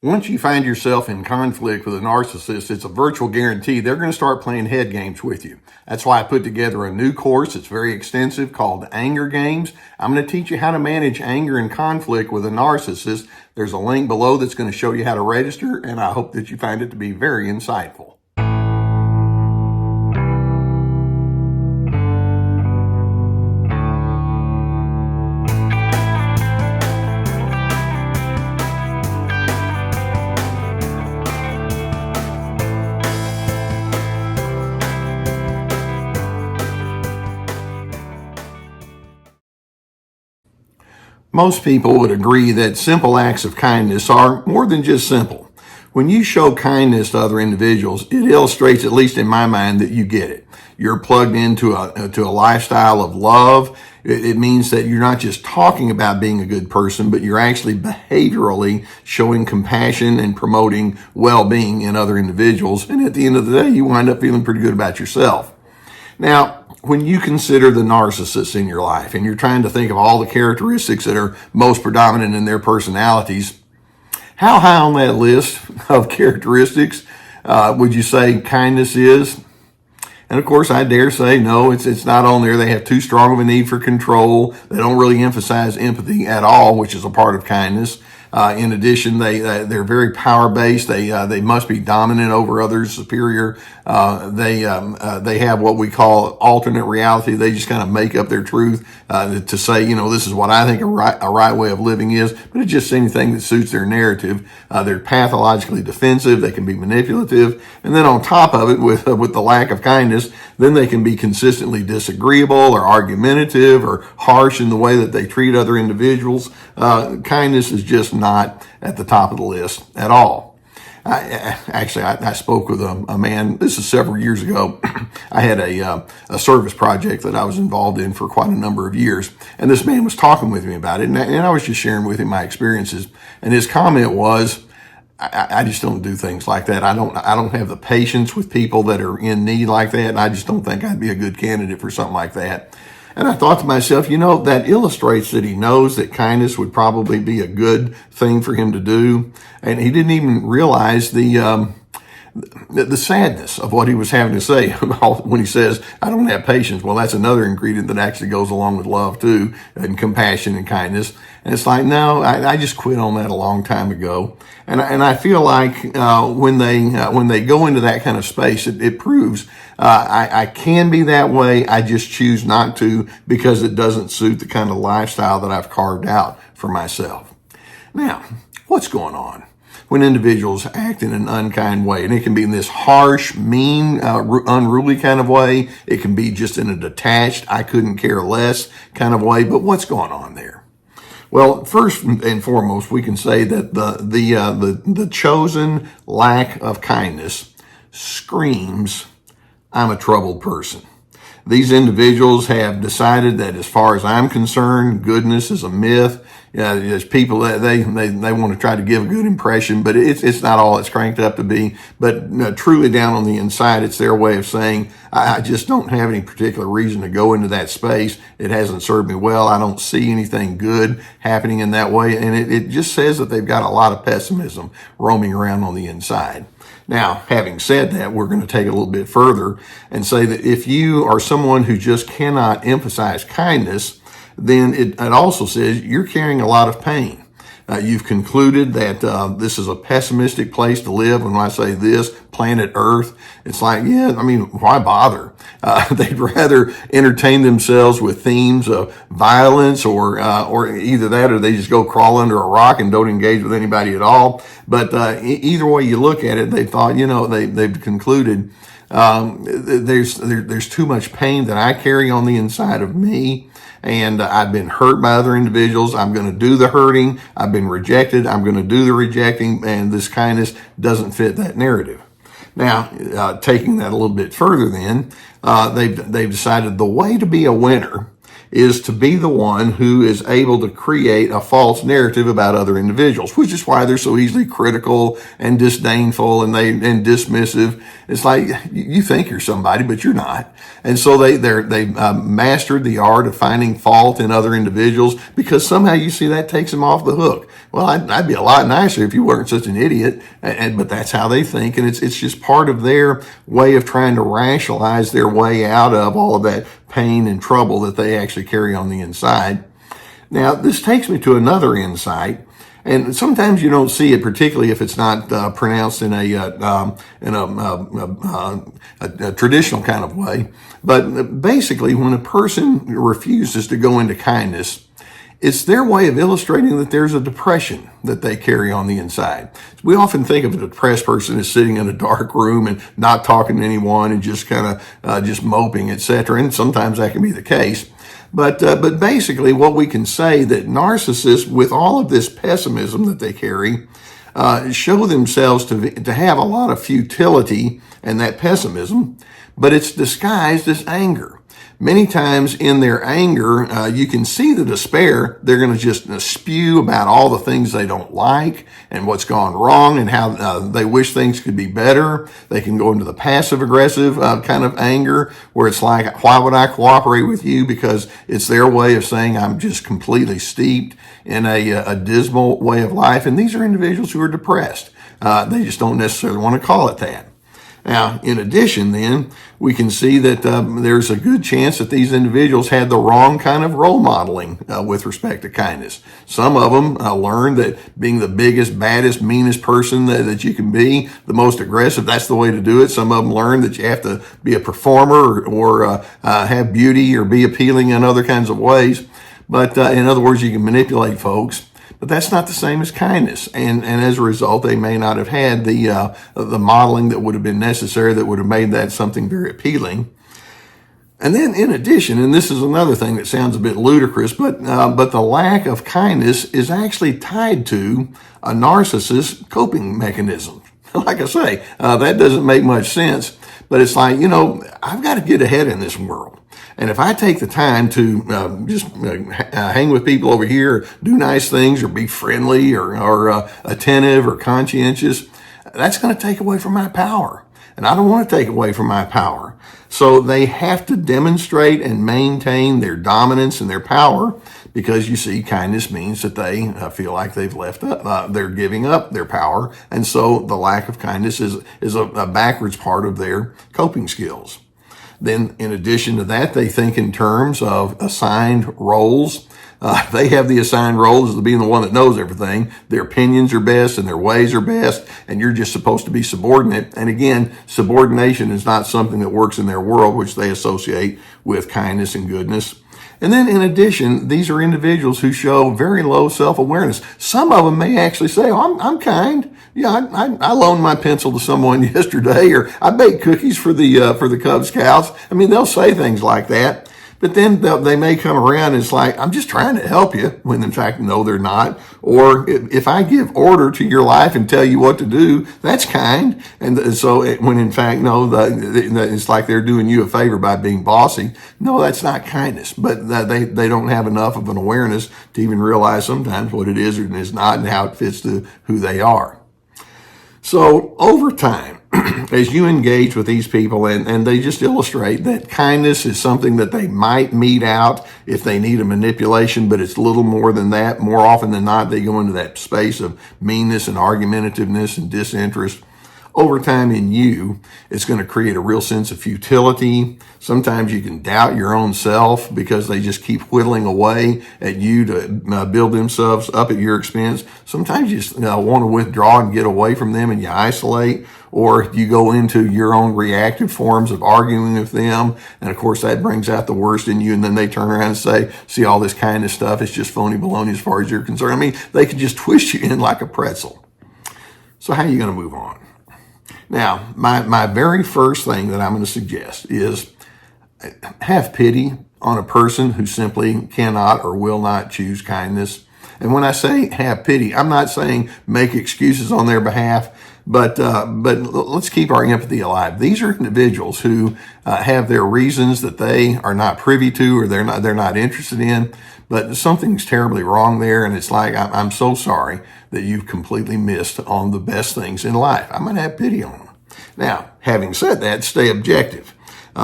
Once you find yourself in conflict with a narcissist, it's a virtual guarantee they're going to start playing head games with you. That's why I put together a new course. It's very extensive called Anger Games. I'm going to teach you how to manage anger and conflict with a narcissist. There's a link below that's going to show you how to register, and I hope that you find it to be very insightful. Most people would agree that simple acts of kindness are more than just simple. When you show kindness to other individuals, it illustrates, at least in my mind, that you get it. You're plugged into a lifestyle of love. It means that you're not just talking about being a good person, but you're actually behaviorally showing compassion and promoting well-being in other individuals. And at the end of the day, you wind up feeling pretty good about yourself. Now, when you consider the narcissists in your life and you're trying to think of all the characteristics that are most predominant in their personalities, how high on that list of characteristics would you say kindness is? And of course, I dare say, no, it's not on there. They have too strong of a need for control. They don't really emphasize empathy at all, which is a part of kindness. In addition, they're very power-based. They must be dominant over others, superior. They have what we call alternate reality. They just kind of make up their truth to say, this is what I think a right way of living is, but it's just anything that suits their narrative. They're pathologically defensive. They can be manipulative, and then on top of it, with the lack of kindness, then they can be consistently disagreeable or argumentative or harsh in the way that they treat other individuals. Kindness is just not at the top of the list at all. I spoke with a man, this is several years ago. I had a service project that I was involved in for quite a number of years, and this man was talking with me about it, and I was just sharing with him my experiences, and his comment was, I just don't do things like that. I don't have the patience with people that are in need like that, and I just don't think I'd be a good candidate for something like that. And I thought to myself, that illustrates that he knows that kindness would probably be a good thing for him to do. And he didn't even realize the sadness of what he was having to say when he says, I don't have patience. Well, that's another ingredient that actually goes along with love too, and compassion and kindness. And it's like, no, I just quit on that a long time ago. And I feel like when they go into that kind of space, it proves I can be that way. I just choose not to because it doesn't suit the kind of lifestyle that I've carved out for myself. Now, what's going on when individuals act in an unkind way? And it can be in this harsh, mean, unruly kind of way. It can be just in a detached, I couldn't care less kind of way. But what's going on there? Well, first and foremost, we can say that the chosen lack of kindness screams, I'm a troubled person. These individuals have decided that, as far as I'm concerned, goodness is a myth. There's people that they want to try to give a good impression, but it's not all it's cranked up to be. But truly down on the inside, it's their way of saying, I just don't have any particular reason to go into that space. It hasn't served me well. I don't see anything good happening in that way. And it just says that they've got a lot of pessimism roaming around on the inside. Now, having said that, we're going to take it a little bit further and say that if you are someone who just cannot emphasize kindness, then it also says you're carrying a lot of pain. You've concluded that this is a pessimistic place to live. When I say this, planet Earth, it's like, why bother? They'd rather entertain themselves with themes of violence or either that or they just go crawl under a rock and don't engage with anybody at all. But either way you look at it, they thought, they've concluded there's too much pain that I carry on the inside of me. And I've been hurt by other individuals. I'm going to do the hurting. I've been rejected. I'm going to do the rejecting. And this kindness doesn't fit that narrative. Now, taking that a little bit further then, they've decided the way to be a winner is to be the one who is able to create a false narrative about other individuals, which is why they're so easily critical and disdainful and dismissive. It's like, you think you're somebody, but you're not. And so they mastered the art of finding fault in other individuals because somehow you see that takes them off the hook. well, I'd be a lot nicer if you weren't such an idiot. But that's how they think. And it's just part of their way of trying to rationalize their way out of all of that pain and trouble that they actually carry on the inside. Now, this takes me to another insight. And sometimes you don't see it, particularly if it's not pronounced in a traditional kind of way. But basically, when a person refuses to go into kindness, it's their way of illustrating that there's a depression that they carry on the inside. We often think of a depressed person as sitting in a dark room and not talking to anyone and just kind of just moping, etc. And sometimes that can be the case. But basically what we can say that narcissists, with all of this pessimism that they carry, show themselves to have a lot of futility and that pessimism, but it's disguised as anger. Many times in their anger, you can see the despair. They're going to just spew about all the things they don't like and what's gone wrong and how they wish things could be better. They can go into the passive-aggressive kind of anger where it's like, why would I cooperate with you? Because it's their way of saying I'm just completely steeped in a dismal way of life. And these are individuals who are depressed. They just don't necessarily want to call it that. Now, in addition, then, we can see that there's a good chance that these individuals had the wrong kind of role modeling with respect to kindness. Some of them learned that being the biggest, baddest, meanest person that you can be, the most aggressive, that's the way to do it. Some of them learned that you have to be a performer or have beauty or be appealing in other kinds of ways. But in other words, you can manipulate folks. But that's not the same as kindness. And as a result, they may not have had the modeling that would have been necessary that would have made that something very appealing. And then in addition, and this is another thing that sounds a bit ludicrous, but the lack of kindness is actually tied to a narcissist's coping mechanism. Like I say, that doesn't make much sense, but it's like, I've got to get ahead in this world. And if I take the time to just hang with people over here, do nice things or be friendly or attentive or conscientious, that's going to take away from my power. And I don't want to take away from my power. So they have to demonstrate and maintain their dominance and their power because you see, kindness means that they feel like they've left up, they're giving up their power. And so the lack of kindness is a backwards part of their coping skills. Then, in addition to that, they think in terms of assigned roles. They have the assigned roles as being the one that knows everything. Their opinions are best and their ways are best, and you're just supposed to be subordinate. And again, subordination is not something that works in their world, which they associate with kindness and goodness. And then in addition, these are individuals who show very low self-awareness. Some of them may actually say, oh, I'm kind. Yeah, I loaned my pencil to someone yesterday, or I baked cookies for the Cub Scouts. I mean, they'll say things like that. But then they may come around and it's like, I'm just trying to help you, when in fact, no, they're not. Or if I give order to your life and tell you what to do, that's kind. And so when in fact, no, it's like they're doing you a favor by being bossy. No, that's not kindness. But they don't have enough of an awareness to even realize sometimes what it is and is not and how it fits to who they are. So over time, as you engage with these people, and they just illustrate that kindness is something that they might mete out if they need a manipulation, but it's a little more than that. More often than not, they go into that space of meanness and argumentativeness and disinterest. Over time in you, it's going to create a real sense of futility. Sometimes you can doubt your own self because they just keep whittling away at you to build themselves up at your expense. Sometimes you just want to withdraw and get away from them and you isolate, or you go into your own reactive forms of arguing with them. And of course, that brings out the worst in you. And then they turn around and say, see, all this kind of stuff, it's just phony baloney as far as you're concerned. I mean, they can just twist you in like a pretzel. So how are you going to move on? Now, my very first thing that I'm going to suggest is have pity on a person who simply cannot or will not choose kindness. And when I say have pity, I'm not saying make excuses on their behalf, but let's keep our empathy alive. These are individuals who have their reasons that they are not privy to or they're not interested in, but something's terribly wrong there, and it's like, I'm so sorry that you've completely missed on the best things in life. I'm going to have pity on them. Now, having said that, stay objective. They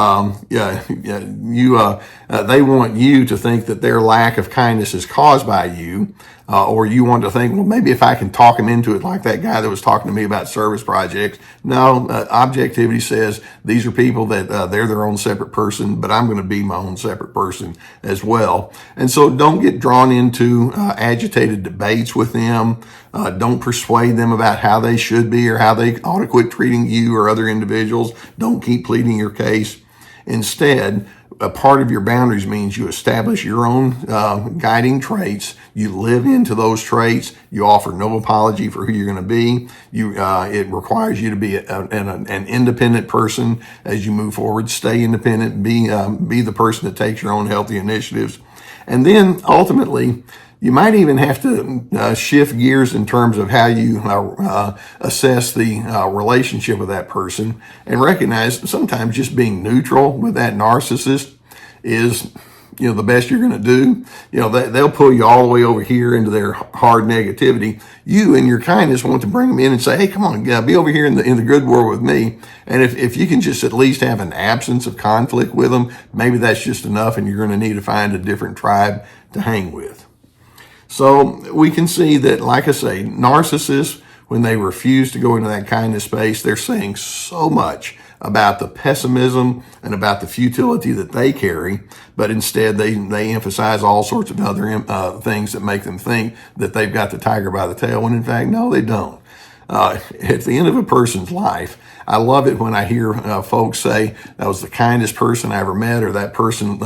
want you to think that their lack of kindness is caused by you, or you want to think, well, maybe if I can talk them into it, like that guy that was talking to me about service projects. No, objectivity says these are people that they're their own separate person, but I'm going to be my own separate person as well. And so don't get drawn into agitated debates with them. Don't persuade them about how they should be or how they ought to quit treating you or other individuals. Don't keep pleading your case. Instead, a part of your boundaries means you establish your own guiding traits. You live into those traits. You offer no apology for who you're going to be. It requires you to be an independent person as you move forward. Stay independent. Be the person that takes your own healthy initiatives. And then ultimately, you might even have to shift gears in terms of how you assess the relationship with that person, and recognize sometimes just being neutral with that narcissist is, the best you're going to do. They'll pull you all the way over here into their hard negativity. You, in your kindness, want to bring them in and say, hey, come on, be over here in the good world with me. And if you can just at least have an absence of conflict with them, maybe that's just enough, and you're going to need to find a different tribe to hang with. So we can see that, like I say, narcissists, when they refuse to go into that kindness space, they're saying so much about the pessimism and about the futility that they carry, but instead they emphasize all sorts of other things that make them think that they've got the tiger by the tail, when in fact, no, they don't. At the end of a person's life, I love it when I hear folks say, that was the kindest person I ever met, or that person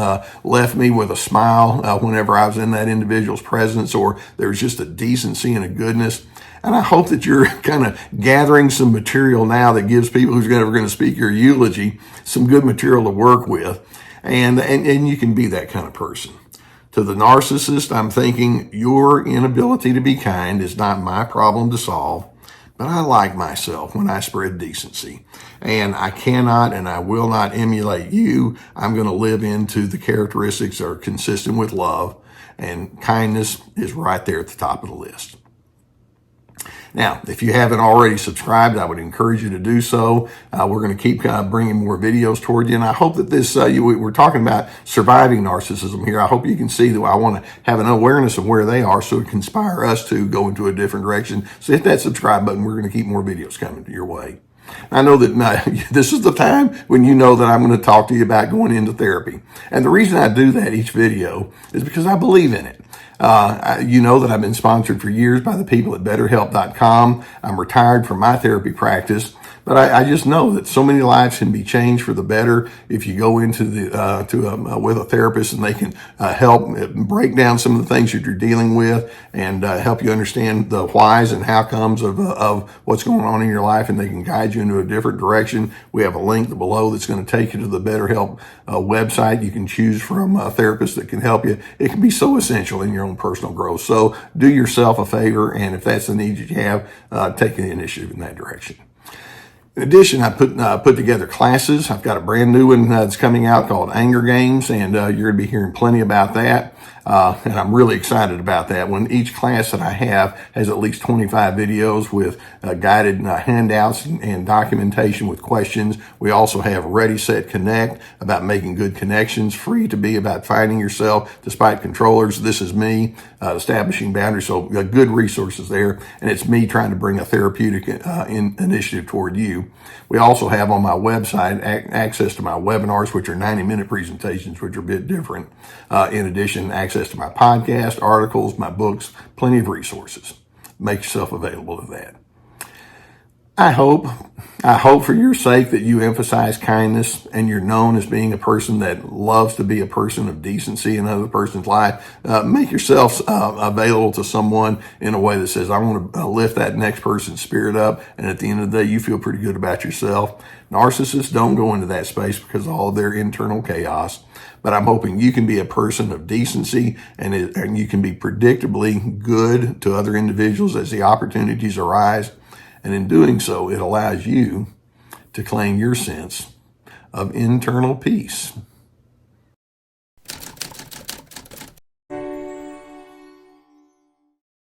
left me with a smile whenever I was in that individual's presence, or there was just a decency and a goodness. And I hope that you're kind of gathering some material now that gives people who's ever going to speak your eulogy some good material to work with. And you can be that kind of person. To the narcissist, I'm thinking, your inability to be kind is not my problem to solve. But I like myself when I spread decency, and I cannot and I will not emulate you. I'm going to live into the characteristics that are consistent with love, and kindness is right there at the top of the list. Now, if you haven't already subscribed, I would encourage you to do so. We're going to keep bringing more videos toward you. And I hope that we're talking about surviving narcissism here. I hope you can see that I want to have an awareness of where they are so it can inspire us to go into a different direction. So hit that subscribe button. We're going to keep more videos coming your way. I know that this is the time when you know that I'm going to talk to you about going into therapy. And the reason I do that each video is because I believe in it. You know that I've been sponsored for years by the people at BetterHelp.com. I'm retired from my therapy practice, but I just know that so many lives can be changed for the better if you go into with a therapist, and they can help break down some of the things that you're dealing with, and help you understand the whys and how comes of what's going on in your life, and they can guide you into a different direction. We have a link below that's going to take you to the BetterHelp website. You can choose from a therapist that can help you. It can be so essential in your own personal growth. So do yourself a favor, and if that's the need that you have, take the initiative in that direction. In addition, I put together classes. I've got a brand new one that's coming out called Anger Games, and you're going to be hearing plenty about that. And I'm really excited about that one. Each class that I have has at least 25 videos with guided handouts and documentation with questions. We also have Ready, Set, Connect, about making good connections, Free to Be, about finding yourself despite controllers. This is me, establishing boundaries. So good resources there. And it's me trying to bring a therapeutic initiative toward you. We also have on my website access to my webinars, which are 90-minute presentations, which are a bit different. In addition, access to my podcast, articles, my books, plenty of resources. Make yourself available to that. I hope for your sake that you emphasize kindness, and you're known as being a person that loves to be a person of decency in another person's life. Make yourself available to someone in a way that says, I want to lift that next person's spirit up, and at the end of the day, you feel pretty good about yourself. Narcissists don't go into that space because of all of their internal chaos. But I'm hoping you can be a person of decency, and you can be predictably good to other individuals as the opportunities arise. And in doing so, it allows you to claim your sense of internal peace.